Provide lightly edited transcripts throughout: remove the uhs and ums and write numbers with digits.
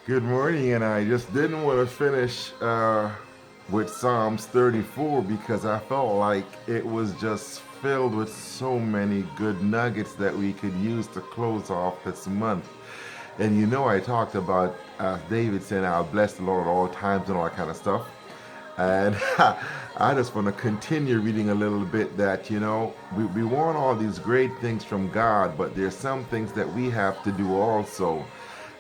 Good morning, and I just didn't want to finish with Psalms 34 because I felt like it was just filled with so many good nuggets that we could use to close off this month. And I talked about David saying, I'll bless the Lord at all times and all that kind of stuff. And I just want to continue reading a little bit that, we want all these great things from God, but there's some things that we have to do also.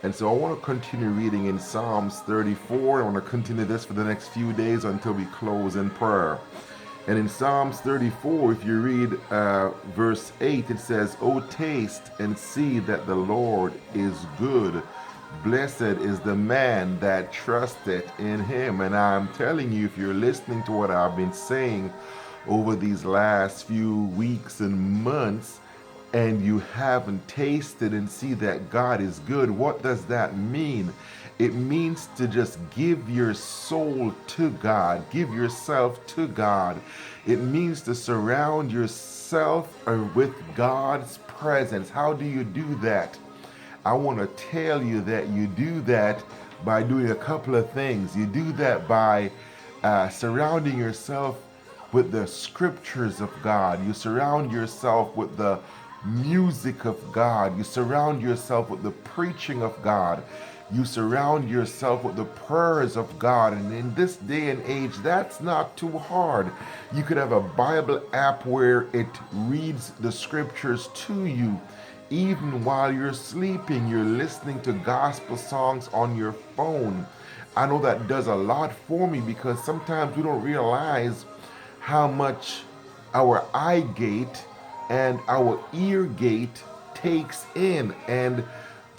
And so I want to continue reading in Psalms 34. I want to continue this for the next few days until we close in prayer. And in Psalms 34, if you read verse 8, it says, "O taste and see that the Lord is good. Blessed is the man that trusteth in him." And I'm telling you, if you're listening to what I've been saying over these last few weeks and months, and you haven't tasted and see that God is good, what does that mean? It means to just give your soul to God, give yourself to God. It means to surround yourself with God's presence. How do you do that? I want to tell you that you do that by doing a couple of things. You do that by surrounding yourself with the scriptures of God. You surround yourself with the music of God. You surround yourself with the preaching of God. You surround yourself with the prayers of God. And in this day and age, that's not too hard. You could have a Bible app where it reads the scriptures to you. Even while you're sleeping, you're listening to gospel songs on your phone. I know that does a lot for me because sometimes we don't realize how much our eye gate and our ear gate takes in. And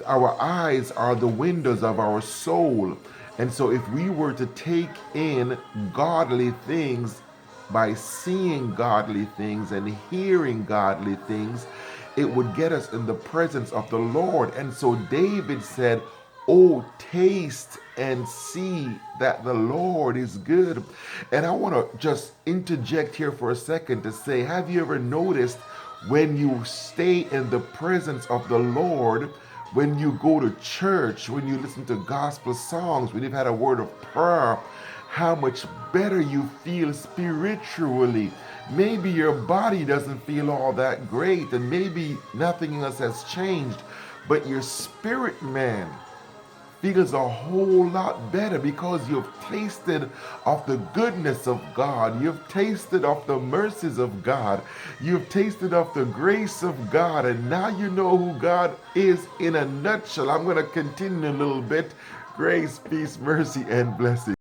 our eyes are the windows of our soul. And so, if we were to take in godly things by seeing godly things and hearing godly things, it would get us in the presence of the Lord. And so, David said, "Oh, taste and see that the Lord is good." And I want to just interject here for a second to say, have you ever noticed when you stay in the presence of the Lord, when you go to church, when you listen to gospel songs, when you've had a word of prayer, how much better you feel spiritually? Maybe your body doesn't feel all that great, and maybe nothing else has changed, but your spirit, man, feels a whole lot better because you've tasted of the goodness of God. You've tasted of the mercies of God. You've tasted of the grace of God. And now you know who God is in a nutshell. I'm going to continue a little bit. Grace, peace, mercy, and blessing.